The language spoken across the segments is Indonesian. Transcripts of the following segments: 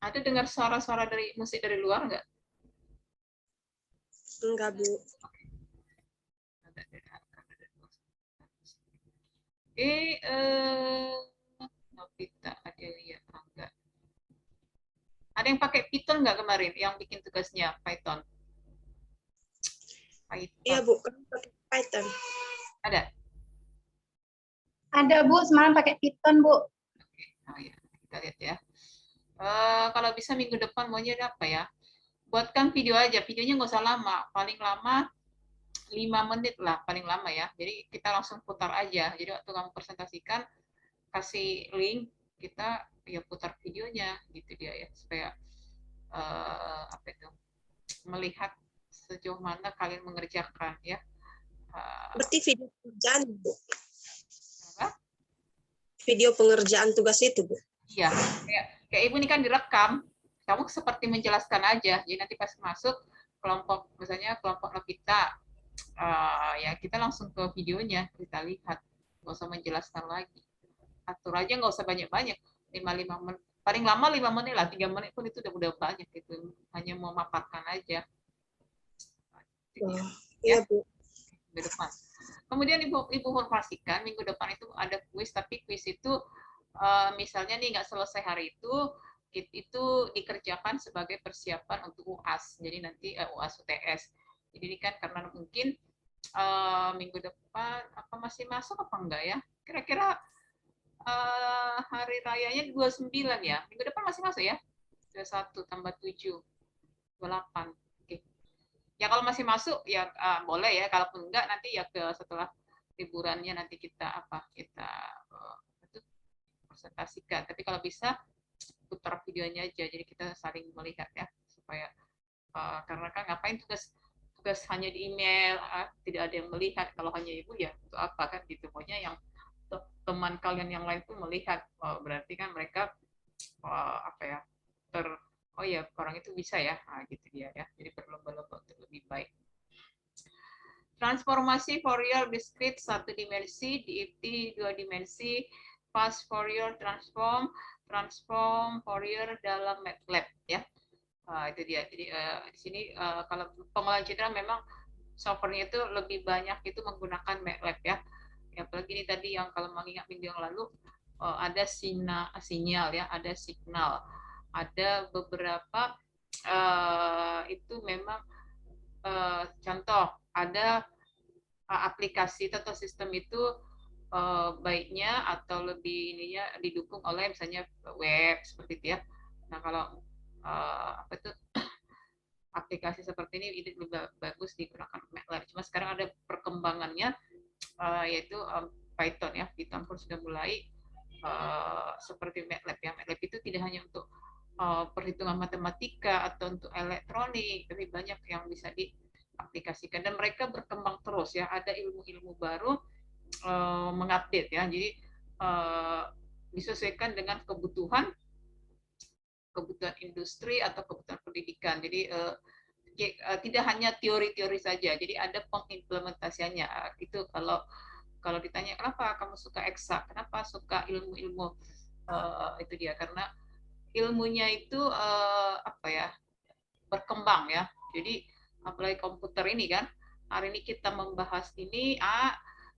Ada dengar suara-suara dari musik dari luar nggak? Enggak, Bu. Ada dengarkan dari luar. Novita Adelia Angga. Ada yang pakai Python nggak kemarin yang bikin tugasnya Python? Iya, Python. Bu. Kami pakai Python. Ada? Ada, Bu. Semalam pakai Python, Bu. Oke. Oh, ya. Kita lihat ya. Kalau bisa minggu depan maunya apa ya? Buatkan video aja. Videonya nggak usah lama. Paling lama 5 menit lah, paling lama ya. Jadi kita langsung putar aja. Jadi waktu kamu presentasikan, kasih link, kita ya putar videonya gitu dia ya. Supaya apa itu, melihat sejauh mana kalian mengerjakan ya. Berarti video pengerjaan, Bu. Apa? Video pengerjaan tugas itu, Bu. Iya, kayak ibu ini kan direkam, kamu seperti menjelaskan aja. Jadi nanti pas masuk kelompok, misalnya kelompok Novita, ya kita langsung ke videonya, kita lihat, nggak usah menjelaskan lagi. Atur aja, nggak usah banyak-banyak, 5 menit. Paling lama 5 menit lah, 3 menit pun itu udah banyak gitu. Hanya mau memaparkan aja. Oh, iya, Bu. Minggu depan. Kemudian ibu informasikan minggu depan itu ada kuis, tapi kuis itu misalnya nih nggak selesai hari itu dikerjakan sebagai persiapan untuk UAS. Jadi nanti UAS UTS. Jadi ini kan karena mungkin minggu depan apa masih masuk apa enggak ya? Kira-kira hari rayanya 29 ya. Minggu depan masih masuk ya? 21 tambah 7, 28. Ya kalau masih masuk ya boleh ya, kalaupun enggak nanti ya ke setelah liburannya nanti kita presentasikan. Tapi kalau bisa putar videonya aja, jadi kita saling melihat ya, supaya karena kan ngapain tugas hanya di email, tidak ada yang melihat. Kalau hanya ibu ya untuk apa kan gitu, pokoknya yang teman kalian yang lain pun melihat, berarti kan mereka apa ya, oh ya orang itu bisa ya, gitu dia ya. Jadi berlomba-lomba untuk lebih baik. Transformasi Fourier discrete satu dimensi, DFT dua dimensi, fast Fourier transform Fourier dalam MATLAB ya. Itu dia. Jadi di sini kalau pengolahan citra memang softwarenya itu lebih banyak itu menggunakan MATLAB ya. Ya apalagi ini tadi yang kalau mengingat minggu yang lalu ada sinyal ya, ada signal, ada beberapa itu memang contoh ada aplikasi atau sistem itu baiknya atau lebih ininya didukung oleh misalnya web seperti itu ya. Nah kalau apa itu aplikasi seperti ini lebih bagus digunakan MATLAB. Cuma sekarang ada perkembangannya yaitu Python ya. Python pun sudah mulai seperti MATLAB ya. MATLAB itu tidak hanya untuk perhitungan matematika atau untuk elektronik, tapi banyak yang bisa diaplikasikan dan mereka berkembang terus ya. Ada ilmu-ilmu baru mengupdate ya. Jadi disesuaikan dengan kebutuhan industri atau kebutuhan pendidikan. Jadi tidak hanya teori-teori saja. Jadi ada pengimplementasiannya. Itu kalau ditanya kenapa kamu suka eksak, kenapa suka ilmu-ilmu itu dia karena ilmunya itu apa ya berkembang ya. Jadi apalagi komputer ini kan hari ini kita membahas ini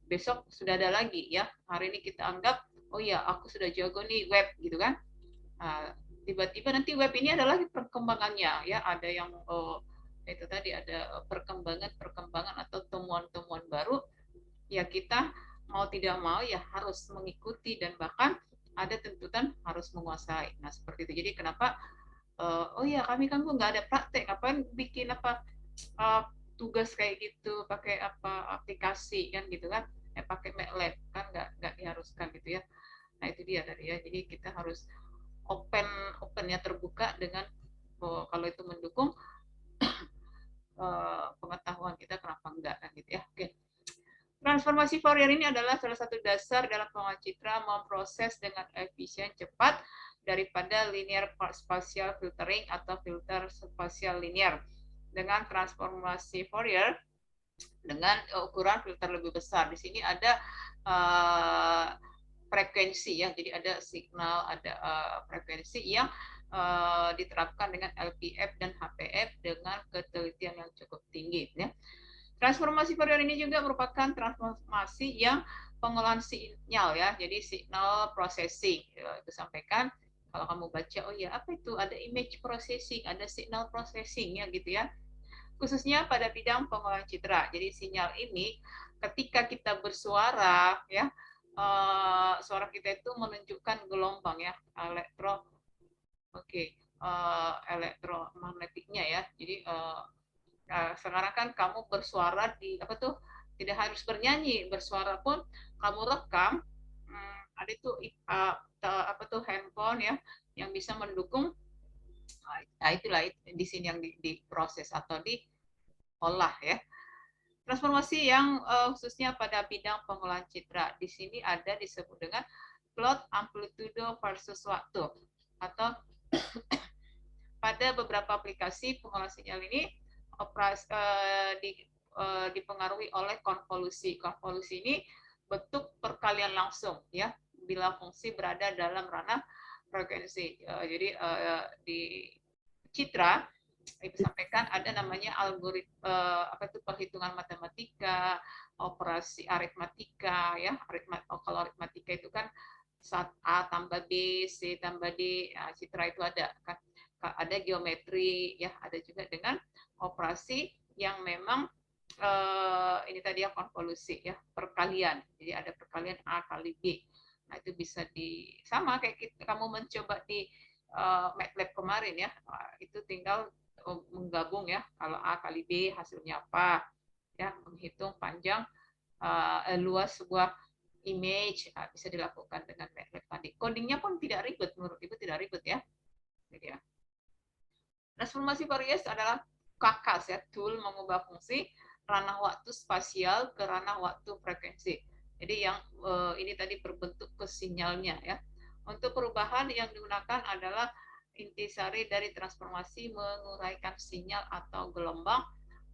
besok sudah ada lagi ya. Hari ini kita anggap oh ya aku sudah jago nih web gitu kan. Tiba-tiba nanti web ini ada lagi perkembangannya ya. Ada yang itu tadi ada perkembangan atau temuan-temuan baru ya kita mau tidak mau ya harus mengikuti dan bahkan ada tuntutan harus menguasai. Nah seperti itu. Jadi kenapa oh ya kami kan nggak ada praktek, ngapain bikin apa tugas kayak gitu pakai apa aplikasi kan gitu kan, pakai MATLAB kan nggak diharuskan gitu ya. Nah itu dia tadi ya. Jadi kita harus opennya terbuka dengan kalau itu mendukung pengetahuan kita kenapa enggak kan gitu ya. Oke. Transformasi Fourier ini adalah salah satu dasar dalam pengolahan citra memproses dengan efisien cepat daripada linear spatial filtering atau filter spasial linear. Dengan transformasi Fourier dengan ukuran filter lebih besar. Di sini ada frekuensi ya, jadi ada signal, ada frekuensi yang diterapkan dengan LPF dan HPF dengan ketelitian yang cukup tinggi. Ya. Transformasi Fourier ini juga merupakan transformasi yang pengolahan sinyal ya, jadi signal processing. Itu sampaikan kalau kamu baca, oh ya apa itu, ada image processing, ada signal processing ya gitu ya. Khususnya pada bidang pengolahan citra. Jadi sinyal ini ketika kita bersuara ya, suara kita itu menunjukkan gelombang ya, elektromagnetiknya ya. Jadi sekarang kan kamu bersuara di apa tuh, tidak harus bernyanyi, bersuara pun kamu rekam, ada itu apa tuh handphone ya yang bisa mendukung. Nah, itulah di sini yang diproses atau diolah ya. Transformasi yang khususnya pada bidang pengolahan citra. Di sini ada disebut dengan plot amplitudo versus waktu, atau pada beberapa aplikasi pengolahan sinyal ini dipengaruhi oleh konvolusi. Konvolusi ini bentuk perkalian langsung ya bila fungsi berada dalam ranah frekuensi. Jadi di citra disampaikan ada namanya algoritma perhitungan matematika, operasi aritmatika ya. Kalau aritmatika itu kan saat A tambah B, C tambah D, nah, citra itu ada kan, ada geometri ya, ada juga dengan operasi yang memang ini tadi ya konvolusi ya, perkalian. Jadi ada perkalian A kali B. Nah, itu bisa sama kayak kamu mencoba di MATLAB kemarin ya. Itu tinggal menggabung ya, kalau A kali B hasilnya apa ya, menghitung panjang luas sebuah image, bisa dilakukan dengan MATLAB tadi. Codingnya pun tidak ribet, menurut Ibu tidak ribet ya. Jadi ya. Transformasi Fourier adalah kakas ya, tool mengubah fungsi ranah waktu spasial ke ranah waktu frekuensi. Jadi yang ini tadi berbentuk ke sinyalnya ya. Untuk perubahan yang digunakan adalah intisari dari transformasi menguraikan sinyal atau gelombang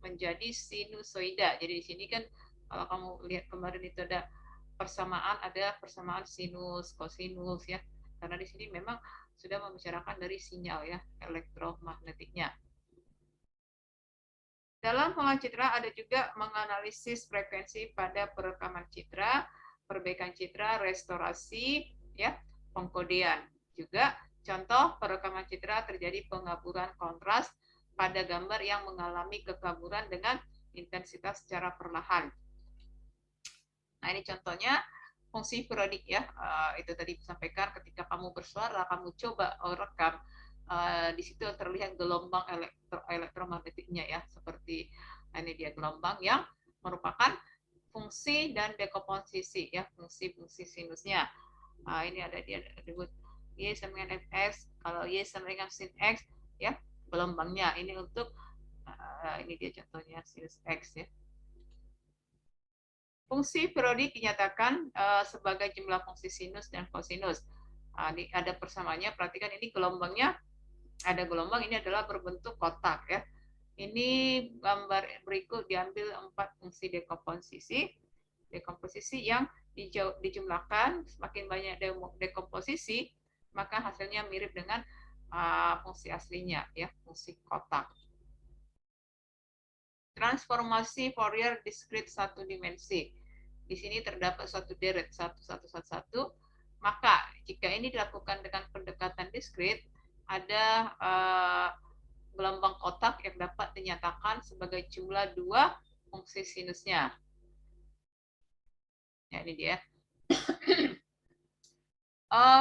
menjadi sinusoida. Jadi di sini kan kalau kamu lihat kemarin itu ada persamaan sinus, kosinus ya. Karena di sini memang sudah membicarakan dari sinyal ya, elektromagnetiknya. Dalam pengolahan citra ada juga menganalisis frekuensi pada perekaman citra, perbaikan citra, restorasi, ya, pengkodean. Juga contoh perekaman citra terjadi pengaburan kontras pada gambar yang mengalami kekaburan dengan intensitas secara perlahan. Nah, ini contohnya fungsi periodik ya. Itu tadi disampaikan ketika kamu bersuara, kamu coba rekam, di situ terlihat gelombang elektromagnetiknya ya, seperti ini dia gelombang yang merupakan fungsi dan dekomposisi ya, fungsi-fungsi sinusnya. Ini ada dia disebut Y sama dengan Fx, kalau Y sama dengan sin X ya, gelombangnya. Ini untuk ini dia contohnya sinus X ya. Fungsi periodik dinyatakan sebagai jumlah fungsi sinus dan kosinus. Ada persamaannya, perhatikan ini gelombangnya, ada gelombang, ini adalah berbentuk kotak ya. Ini gambar berikut diambil 4 fungsi dekomposisi yang dijumlahkan, semakin banyak dekomposisi, maka hasilnya mirip dengan fungsi aslinya ya, fungsi kotak. Transformasi Fourier discrete satu dimensi. Di sini terdapat suatu deret 1111, maka jika ini dilakukan dengan pendekatan discrete, ada gelombang kotak yang dapat dinyatakan sebagai jumlah 2 fungsi sinusnya. Ya, ini dia.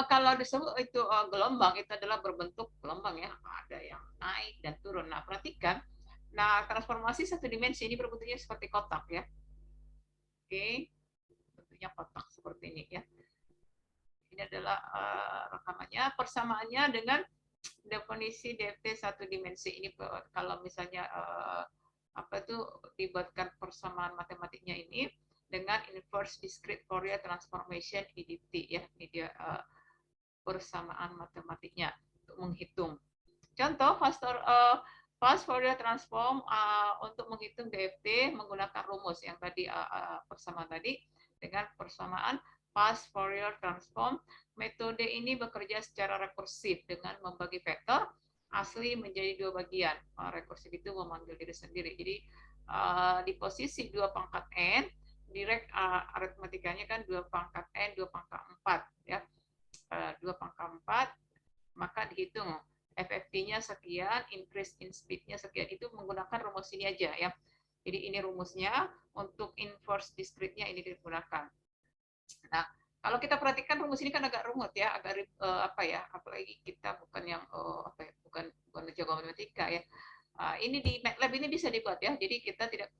Kalau disebut itu gelombang, itu adalah berbentuk gelombang ya, ada yang naik dan turun. Nah, perhatikan. Nah, transformasi satu dimensi ini berbentuknya seperti kotak ya. Oke, bentuknya kotak seperti ini ya. Ini adalah rekamannya, persamaannya dengan definisi DFT satu dimensi. Ini kalau misalnya dibuatkan persamaan matematiknya ini dengan inverse discrete Fourier transformation IDT ya. Ini dia persamaan matematiknya untuk menghitung. Contoh fast Fourier transform untuk menghitung DFT menggunakan rumus yang tadi persamaan tadi dengan persamaan fast Fourier transform. Metode ini bekerja secara rekursif dengan membagi vektor asli menjadi dua bagian. Rekursif itu memanggil diri sendiri. Jadi di posisi 2 pangkat n, direct aritmetikanya kan 2 pangkat n, 2 pangkat 4 ya. 2 pangkat 4, maka dihitung FFT-nya sekian, increase in speed-nya sekian. Itu menggunakan rumus ini aja ya. Jadi ini rumusnya, untuk inverse discrete-nya ini digunakan. Nah, kalau kita perhatikan rumus ini kan agak rumit ya, agak apa ya, apalagi kita bukan yang apa ya, bukan jago matematika ya. Ini di MATLAB ini bisa dibuat ya. Jadi kita tidak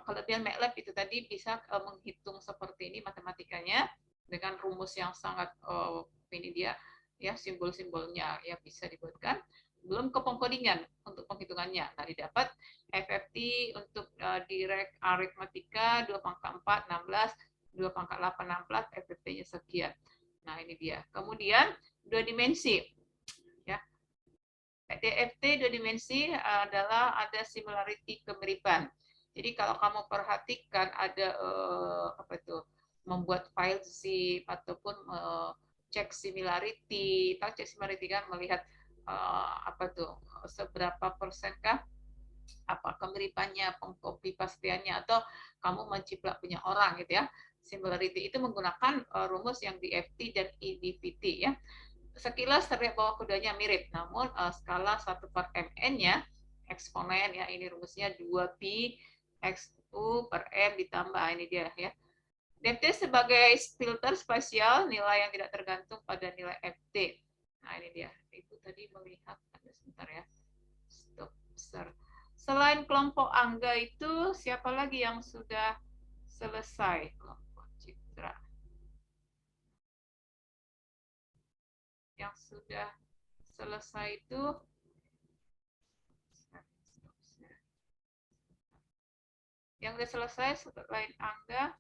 kelebihan MATLAB itu tadi bisa menghitung seperti ini matematikanya dengan rumus yang sangat ini dia ya, simbol-simbolnya ya bisa dibuatkan. Belum ke pengkodingan untuk penghitungannya. Nah, didapat FFT untuk direct arithmetica 2 pangkat 4 16, 2 pangkat 8 16, FFT-nya sekian. Nah, ini dia. Kemudian dua dimensi. Ya. DFT dua dimensi adalah ada similarity kemiripan. Jadi kalau kamu perhatikan ada apa itu, membuat file zip ataupun cek similarity. Tahu cek similarity kan, melihat apa tuh, seberapa persenkah apa kemiripannya, pengcopy pasteannya, atau kamu menciplak punya orang gitu ya. Similarity itu menggunakan rumus yang DFT dan EDVT ya. Sekilas terlihat bahwa keduanya mirip, namun skala 1/mn-nya eksponen ya, ini rumusnya 2pi x(u) per m ditambah, ini dia ya. DFT sebagai filter spasial, nilai yang tidak tergantung pada nilai FT. Nah, ini dia. Itu tadi melihat, ada sebentar ya. Stop, besar. Selain kelompok Angga itu, siapa lagi yang sudah selesai kelompok Citra? Yang sudah selesai itu yang sudah selesai selain Angga,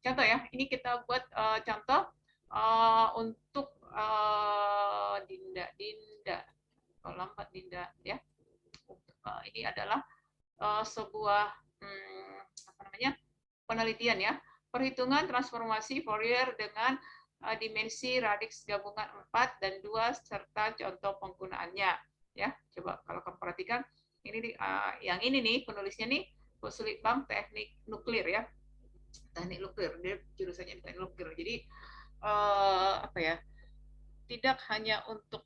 contoh ya, ini kita buat contoh untuk Dinda, kalau lambat Dinda ya. Ini adalah sebuah apa namanya, penelitian ya, perhitungan transformasi Fourier dengan dimensi radix gabungan 4 dan 2 serta contoh penggunaannya ya. Coba kalau kamu perhatikan ini yang ini nih penulisnya nih Puslitbang teknik nuklir ya. Teknik nuklir, dia jurusannya teknik nuklir. Jadi apa ya, tidak hanya untuk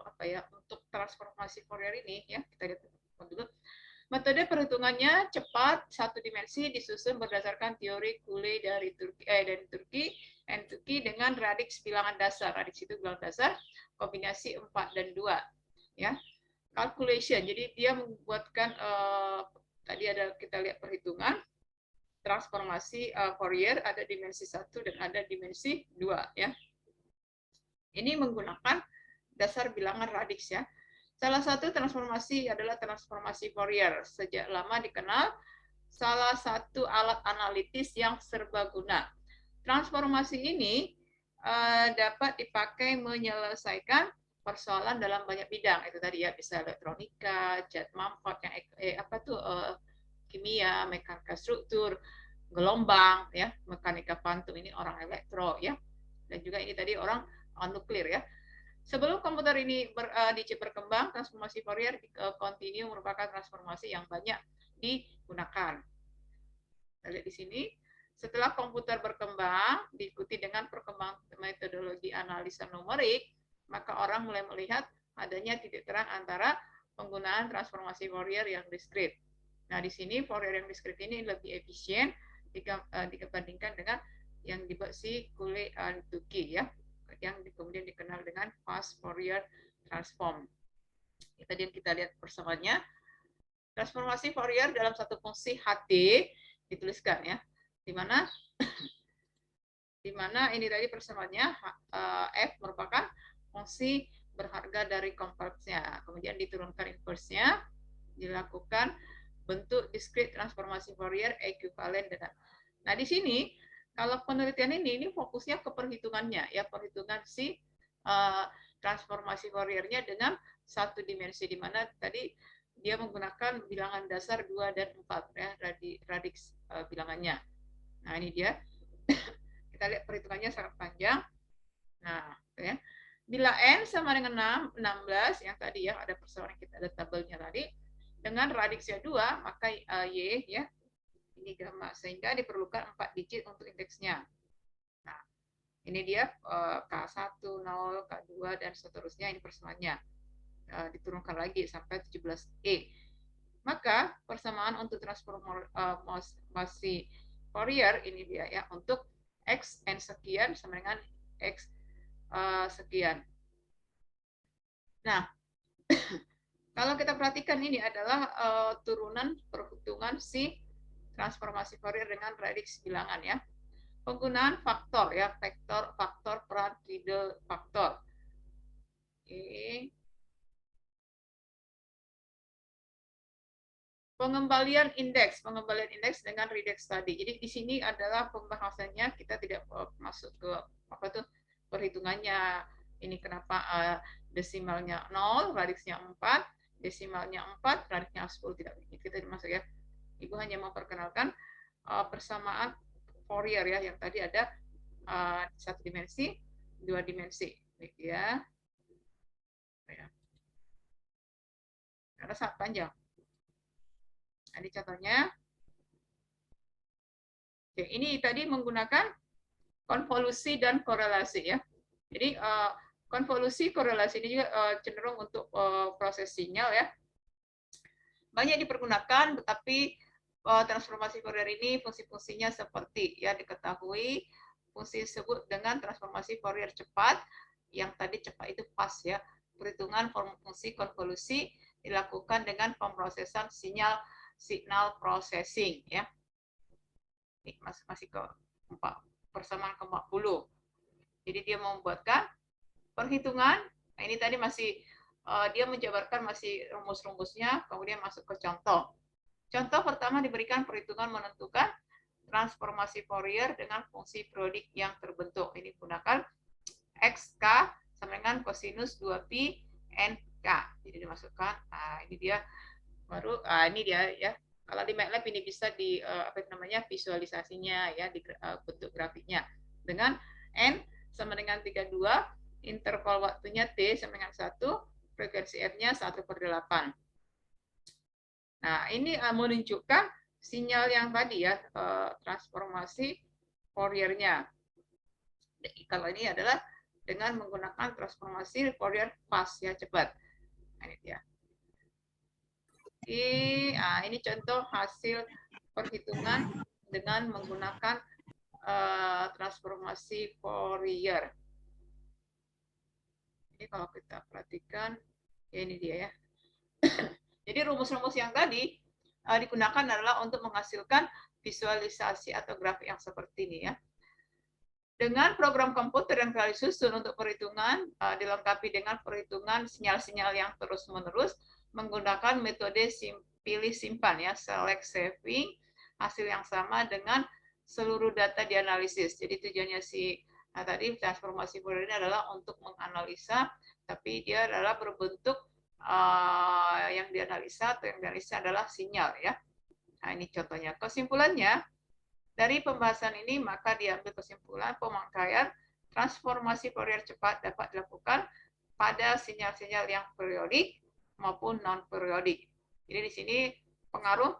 apa ya, untuk transformasi Fourier ini ya, kita lihat dulu. Metode perhitungannya cepat, satu dimensi, disusun berdasarkan teori Cooley dari Turki dengan radix bilangan dasar. Radix itu bilangan dasar kombinasi 4 dan 2 ya. Calculation, jadi dia membuatkan tadi ada, kita lihat perhitungan transformasi Fourier, ada dimensi 1 dan ada dimensi 2 ya. Ini menggunakan dasar bilangan radix ya. Salah satu transformasi adalah transformasi Fourier. Sejak lama dikenal salah satu alat analitis yang serbaguna. Transformasi ini dapat dipakai menyelesaikan persoalan dalam banyak bidang. Itu tadi ya, bisa elektronika, jet Mumford yang apa tuh kimia, mekanika struktur, gelombang ya, mekanika kuantum, ini orang elektro ya. Dan juga ini tadi orang nuklir ya. Sebelum komputer ini berkembang, transformasi Fourier kontinu merupakan transformasi yang banyak digunakan. Kita lihat di sini, setelah komputer berkembang, diikuti dengan perkembangan metodologi analisa numerik, maka orang mulai melihat adanya titik terang antara penggunaan transformasi Fourier yang diskrit. Nah, di sini Fourier yang diskrit ini lebih efisien dibandingkan dengan yang dibuat si Cooley Turki ya, yang kemudian dikenal dengan fast Fourier transform. Tadi yang kita lihat persamaannya, transformasi Fourier dalam satu fungsi HT dituliskan ya, di mana ini tadi persamaannya f merupakan fungsi berharga dari kompleksnya, kemudian diturunkan inverse-nya, dilakukan bentuk diskrit transformasi Fourier ekuivalen dengan. Nah, di sini kalau penelitian ini fokusnya ke perhitungannya ya, perhitungan si transformasi Fouriernya dengan satu dimensi, di mana tadi dia menggunakan bilangan dasar 2 dan 4 ya, radix bilangannya. Nah, ini dia. Kita lihat perhitungannya sangat panjang. Nah, ya. Bila N sama dengan 16, yang tadi ya, ada persoalan kita ada tabelnya tadi, dengan radiksnya 2, maka Y ya, ini gamma, sehingga diperlukan 4 digit untuk indeksnya. Nah, ini dia K1, 0, K2, dan seterusnya, ini persamaannya. Diturunkan lagi sampai 17E. Maka persamaan untuk transformasi Fourier ini dia ya, untuk X N sekian sama dengan X sekian. Nah, kalau kita perhatikan ini adalah turunan perhitungan si transformasi Fourier dengan radix bilangan ya. Penggunaan faktor ya, faktor peran Friedel faktor. Oke. Pengembalian indeks dengan redex tadi. Jadi di sini adalah pembahasannya, kita tidak masuk ke apa tuh perhitungannya. Ini kenapa desimalnya 0, radiksnya 4, desimalnya 4, radiksnya 10, tidak kita dimasuk ya. Ibu hanya memperkenalkan persamaan Fourier ya, yang tadi ada satu dimensi, dua dimensi, ya. Karena sangat panjang. Ini contohnya. Oke, ini tadi menggunakan konvolusi dan korelasi ya. Jadi konvolusi korelasi ini juga cenderung untuk proses sinyal ya. Banyak dipergunakan, tetapi transformasi Fourier ini fungsi-fungsinya seperti ya diketahui, fungsi disebut dengan transformasi Fourier cepat, yang tadi cepat itu pas ya. Perhitungan fungsi konvolusi dilakukan dengan pemrosesan signal processing ya. Ini masih ke persamaan ke-40. Jadi dia membuatkan perhitungan. Nah, ini tadi masih dia menjabarkan masih rumus-rumusnya, kemudian masuk ke contoh. Contoh pertama diberikan perhitungan menentukan transformasi Fourier dengan fungsi periodik yang terbentuk. Ini gunakan XK sama dengan kosinus 2pi NK. Jadi dimasukkan. Nah, ini dia baru ini dia ya. Kalau di MATLAB ini bisa di apa namanya visualisasinya ya, di bentuk grafiknya dengan N sama dengan 32, interval waktunya T sama dengan 1, frekuensi F-nya 1/8. Nah, ini menunjukkan sinyal yang tadi ya, transformasi Fourier-nya. Kalau ini adalah dengan menggunakan transformasi Fourier fast ya, cepat. Nah, ini dia. Ini contoh hasil perhitungan dengan menggunakan transformasi Fourier. Ini kalau kita perhatikan, ya ini dia ya. Jadi rumus-rumus yang tadi digunakan adalah untuk menghasilkan visualisasi atau grafik yang seperti ini ya. Dengan program komputer yang telah disusun untuk perhitungan, dilengkapi dengan perhitungan sinyal-sinyal yang terus-menerus, menggunakan metode pilih simpan ya, select saving, hasil yang sama dengan seluruh data dianalisis. Jadi tujuannya tadi transformasi Fourier ini adalah untuk menganalisa, tapi dia adalah berbentuk yang dianalisa adalah sinyal ya. Nah, ini contohnya. Kesimpulannya, dari pembahasan ini maka diambil kesimpulan pemakaian transformasi Fourier cepat dapat dilakukan pada sinyal-sinyal yang periodik maupun non-periodik. Jadi di sini pengaruh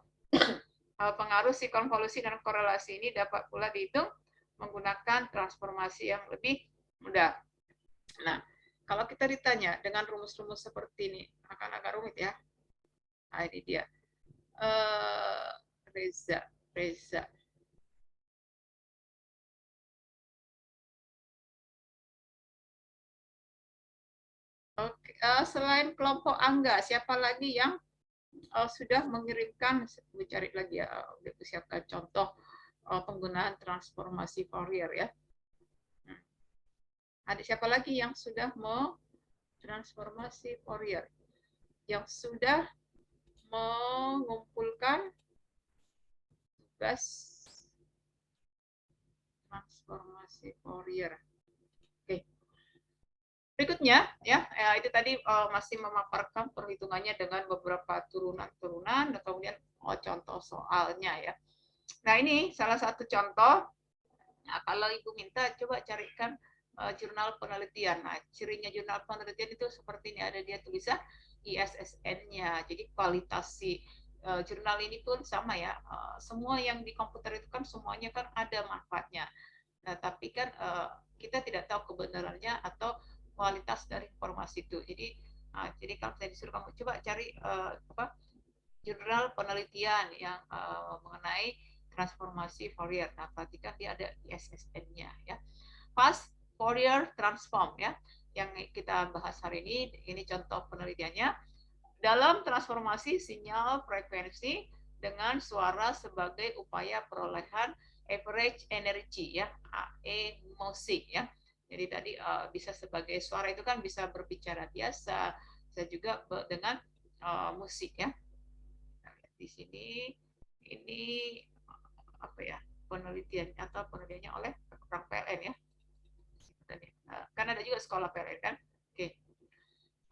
si konvolusi dan korelasi ini dapat pula dihitung menggunakan transformasi yang lebih mudah. Nah, kalau kita ditanya dengan rumus-rumus seperti ini, akan agak rumit ya. Nah, ini dia. Reza. Oke, selain kelompok Angga, siapa lagi yang sudah mengirimkan, cari lagi ya, siapkan contoh penggunaan transformasi Fourier ya. Ada siapa lagi yang sudah mau transformasi Fourier? Yang sudah mengumpulkan tugas transformasi Fourier. Oke. Berikutnya ya, itu tadi masih memaparkan perhitungannya dengan beberapa turunan-turunan dan kemudian contoh soalnya ya. Nah, ini salah satu contoh. Nah, kalau Ibu minta coba carikan jurnal penelitian. Nah, cirinya jurnal penelitian itu seperti ini, ada dia tulisan ISSN-nya. Jadi kualitas si jurnal ini pun sama ya. Semua yang di komputer itu kan semuanya kan ada manfaatnya. Nah, tapi kan kita tidak tahu kebenarannya atau kualitas dari informasi itu. Jadi kalau saya disuruh kamu coba cari jurnal penelitian yang mengenai transformasi Fourier. Nah, perhatikan dia ada ISSN-nya ya. Fast Fourier Transform ya. Yang kita bahas hari ini contoh penelitiannya. Dalam transformasi sinyal frekuensi dengan suara sebagai upaya perolehan average energy ya, AE musik ya. Jadi tadi bisa sebagai suara itu kan bisa berbicara biasa, bisa juga dengan musik ya. Nah, di sini ini apa ya, penelitian atau penelitiannya oleh orang PLN ya. Kan ada juga sekolah PLN kan. Oke.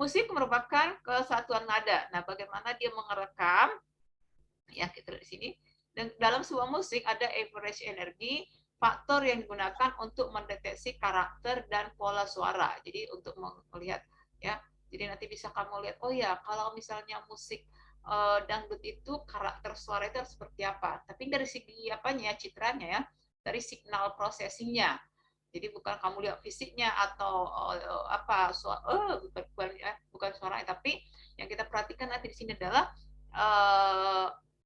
Musik merupakan kesatuan nada. Nah, bagaimana dia mengerekam? Ya, kita lihat di sini. Dan dalam sebuah musik ada average energy, faktor yang digunakan untuk mendeteksi karakter dan pola suara. Jadi untuk melihat ya. Jadi nanti bisa kamu lihat, oh ya, kalau misalnya musik dangdut itu karakter suara itu seperti apa. Tapi dari segi apanya, citranya ya, dari signal processingnya. Jadi bukan kamu lihat fisiknya atau apa suara, bukan suaranya, tapi yang kita perhatikan nanti di sini adalah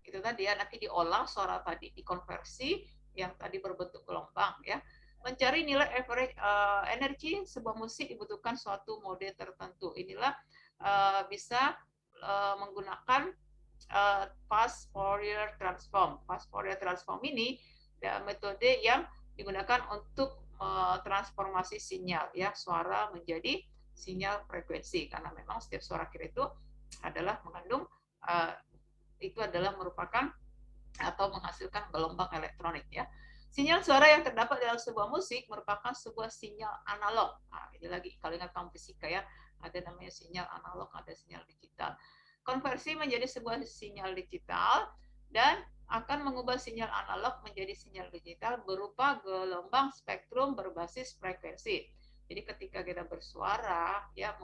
itu tadi ya, nanti diolah suara tadi, dikonversi yang tadi berbentuk gelombang ya. Mencari nilai average energi sebuah musik dibutuhkan suatu mode tertentu. Inilah bisa menggunakan fast Fourier transform. Fast Fourier transform ini metode yang digunakan untuk transformasi sinyal ya, suara menjadi sinyal frekuensi, karena memang setiap suara kita itu adalah mengandung itu adalah merupakan atau menghasilkan gelombang elektronik ya. Sinyal suara yang terdapat dalam sebuah musik merupakan sebuah sinyal analog. Nah, ini lagi kalau ingat kamu fisika ya, ada namanya sinyal analog, ada sinyal digital. Konversi menjadi sebuah sinyal digital dan akan mengubah sinyal analog menjadi sinyal digital berupa gelombang spektrum berbasis frekuensi. Jadi ketika kita bersuara ya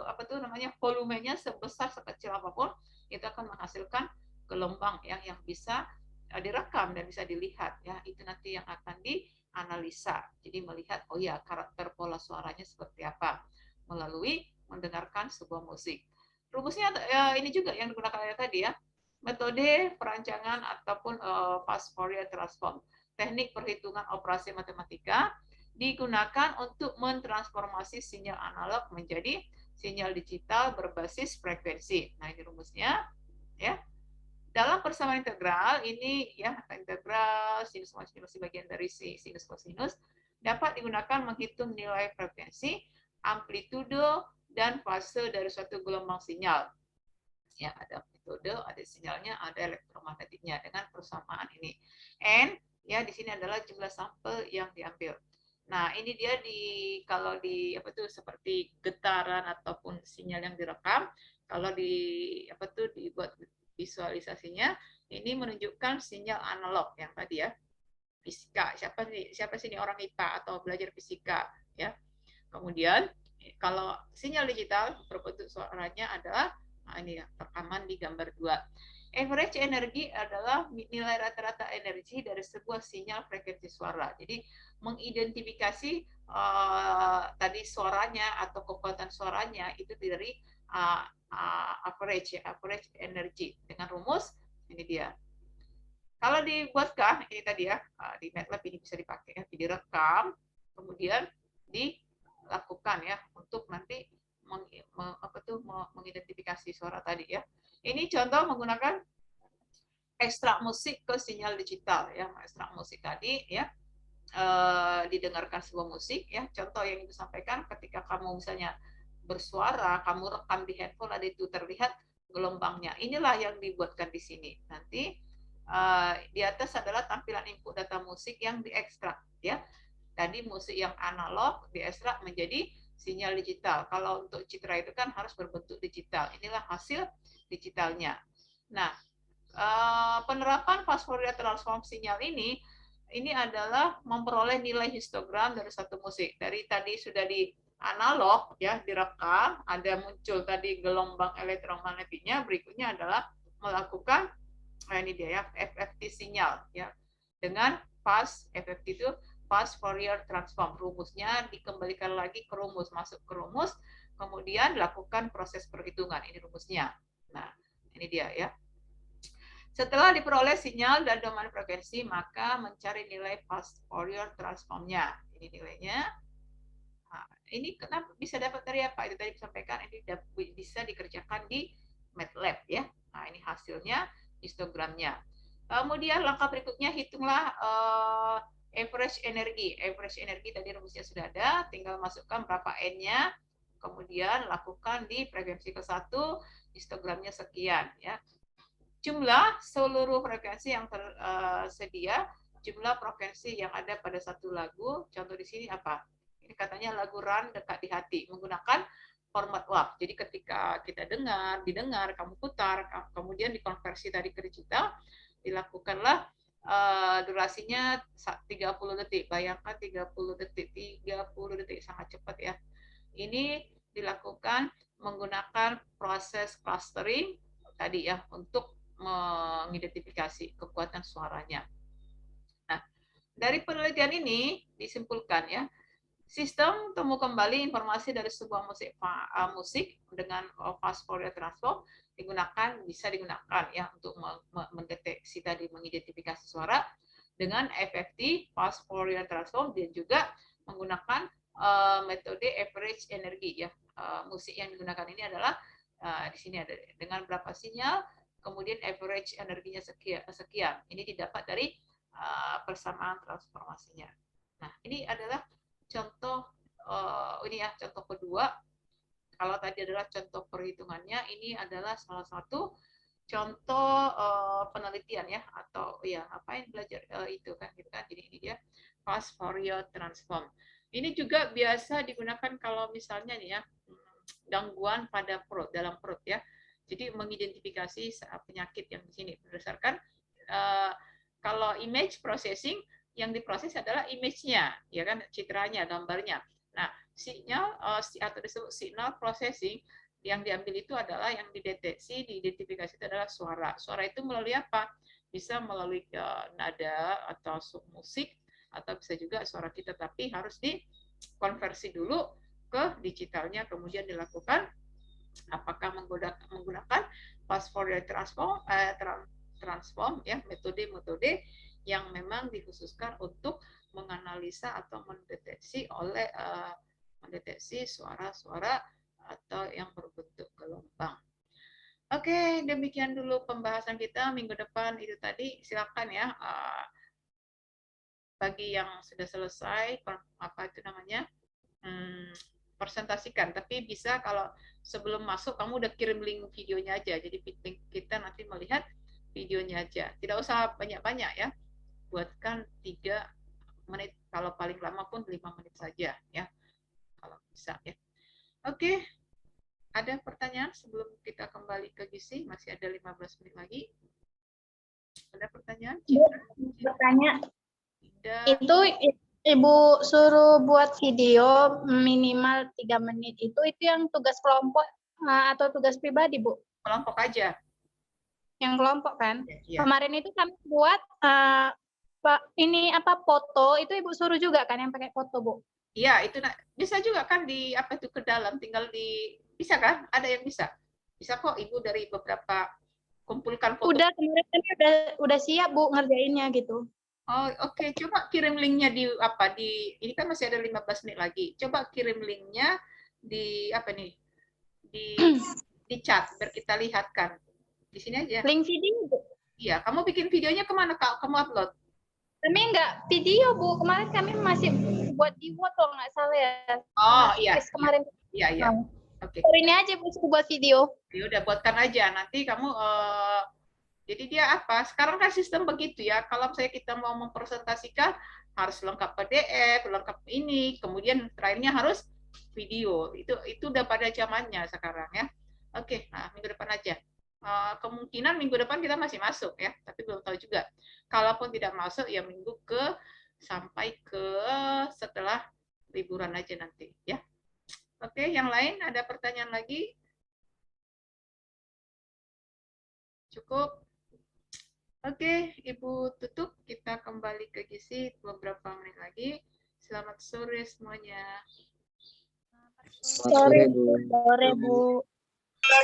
apa tuh namanya, volumenya sebesar sekecil apapun itu akan menghasilkan gelombang yang bisa direkam dan bisa dilihat ya. Itu nanti yang akan dianalisa. Jadi melihat oh ya karakter pola suaranya seperti apa melalui mendengarkan sebuah musik. Rumusnya ini juga yang digunakan tadi ya. Metode perancangan ataupun fast Fourier transform, teknik perhitungan operasi matematika digunakan untuk mentransformasi sinyal analog menjadi sinyal digital berbasis frekuensi. Nah, ini rumusnya ya. Dalam persamaan integral ini ya, integral sinus sinus bagian dari sinus kosinus dapat digunakan menghitung nilai frekuensi, amplitudo dan fase dari suatu gelombang sinyal. Ya, ada metode, ada sinyalnya, ada elektromagnetiknya dengan persamaan ini. N ya di sini adalah jumlah sampel yang diambil. Nah, ini dia kalau di apa tuh seperti getaran ataupun sinyal yang direkam, kalau dibuat visualisasinya ini menunjukkan sinyal analog yang tadi ya. Fisika. Siapa sih ini orang IPA atau belajar fisika ya. Kemudian kalau sinyal digital berbentuk suaranya adalah ini ya, rekaman di gambar 2. Average energi adalah nilai rata-rata energi dari sebuah sinyal frekuensi suara. Jadi mengidentifikasi tadi suaranya atau kekuatan suaranya itu dari average energi dengan rumus ini dia. Kalau dibuatkan ini tadi ya di MATLAB ini bisa dipakai ya, direkam kemudian dilakukan ya untuk nanti mengidentifikasi suara tadi ya. Ini contoh menggunakan ekstrak musik ke sinyal digital ya, ekstrak musik tadi ya. Didengarkan sebuah musik ya. Contoh yang disampaikan ketika kamu misalnya bersuara, kamu rekam di handphone ada itu terlihat gelombangnya. Inilah yang dibuatkan di sini. Nanti di atas adalah tampilan input data musik yang diekstrak ya. Tadi musik yang analog diekstrak menjadi sinyal digital. Kalau untuk citra itu kan harus berbentuk digital. Inilah hasil digitalnya. Nah, penerapan fast Fourier transform sinyal ini adalah memperoleh nilai histogram dari satu musik. Dari tadi sudah di analog ya, direkam, ada muncul tadi gelombang elektromagnetiknya, berikutnya adalah melakukan ini dia ya, FFT sinyal ya. Dengan fast FFT itu fast Fourier transform. Rumusnya dikembalikan lagi ke rumus, masuk ke rumus, kemudian lakukan proses perhitungan. Ini rumusnya. Nah, ini dia ya. Setelah diperoleh sinyal dan domain frekuensi, maka mencari nilai fast Fourier transformnya. Ini nilainya. Nah, ini kenapa bisa dapat dari apa? Itu tadi disampaikan, ini bisa dikerjakan di MATLAB ya. Nah, ini hasilnya, histogramnya. Kemudian langkah berikutnya hitunglah average energi. Average energi tadi rumusnya sudah ada, tinggal masukkan berapa N-nya, kemudian lakukan di frekuensi ke-1, histogramnya sekian ya. Jumlah seluruh frekuensi yang tersedia, jumlah frekuensi yang ada pada satu lagu. Contoh di sini apa? Ini katanya lagu Run Dekat di Hati, menggunakan format WAV. Jadi ketika kita didengar, kamu putar, kemudian dikonversi tadi ke digital, dilakukanlah durasinya 30 detik. Bayangkan 30 detik sangat cepat ya. Ini dilakukan menggunakan proses clustering tadi ya untuk mengidentifikasi kekuatan suaranya. Nah, dari penelitian ini disimpulkan ya, sistem temu kembali informasi dari sebuah musik dengan fast Fourier transform bisa digunakan ya untuk mendeteksi tadi, mengidentifikasi suara dengan FFT fast Fourier transform, dan juga menggunakan metode average energi ya. Musik yang digunakan ini adalah di sini ada dengan berapa sinyal, kemudian average energinya sekian. Ini didapat dari persamaan transformasinya. Nah, ini adalah contoh ini ya, contoh kedua. Kalau tadi adalah contoh perhitungannya, ini adalah salah satu contoh penelitian ya, atau ya apa yang belajar itu kan gitu kan. Jadi ini dia fast Fourier transform. Ini juga biasa digunakan kalau misalnya nih ya, gangguan pada perut, dalam perut ya. Jadi mengidentifikasi penyakit yang di sini berdasarkan kalau image processing, yang diproses adalah image-nya, ya kan, citranya, gambarnya. Nah, sinyal atau disebut signal processing yang diambil itu adalah yang diidentifikasi itu adalah suara. Suara itu melalui apa? Bisa melalui nada atau musik, atau bisa juga suara kita, tapi harus dikonversi dulu ke digitalnya, kemudian dilakukan apakah menggunakan fast Fourier transform ya, metode-metode yang memang dikhususkan untuk menganalisa atau mendeteksi suara-suara atau yang berbentuk gelombang. Oke, demikian dulu pembahasan kita minggu depan itu tadi. Silakan ya bagi yang sudah selesai presentasikan, tapi bisa kalau sebelum masuk kamu udah kirim link videonya aja, jadi kita nanti melihat videonya aja, tidak usah banyak-banyak ya, buatkan 3 menit, kalau paling lama pun 5 menit saja ya, kalau bisa ya. Oke, ada pertanyaan sebelum kita kembali ke GISI? Masih ada 15 menit lagi. Ada pertanyaan? Bertanya, Tidak. itu Ibu suruh buat video minimal 3 menit, itu yang tugas kelompok atau tugas pribadi, Bu? Kelompok aja. Yang kelompok kan? Ya. Kemarin itu kami buat ini foto, itu Ibu suruh juga kan yang pakai foto, Bu? Iya, itu bisa juga kan ke dalam, tinggal bisa kan? Ada yang bisa. Bisa kok, Ibu dari beberapa kumpulkan foto. Udah, kemarin udah siap, Bu, ngerjainnya gitu. Oh, oke. Coba kirim linknya ini kan masih ada 15 menit lagi. Coba kirim linknya di di chat biar kita lihatkan. Di sini aja. Link video, Bu? Iya, kamu bikin videonya kemana, Kak? Kamu upload? Kami nggak video, Bu. Kemarin kami masih buat di Word kalau nggak salah ya. Oh, iya. Kemarin. Iya. Oke. Ini aja Bu, buat video. Ya udah, buatkan aja. Nanti kamu jadi dia apa? Sekarang kan sistem begitu ya. Kalau saya kita mau mempresentasikan, harus lengkap PDF, lengkap ini, kemudian terakhirnya harus video. Itu udah pada zamannya sekarang ya. Oke, nah minggu depan aja. Kemungkinan minggu depan kita masih masuk ya, tapi belum tahu juga. Kalaupun tidak masuk ya minggu sampai ke setelah liburan aja nanti ya. Oke, yang lain ada pertanyaan lagi? Cukup? Oke, Ibu tutup. Kita kembali ke Gizi beberapa menit lagi. Selamat sore semuanya. Sore, Bu.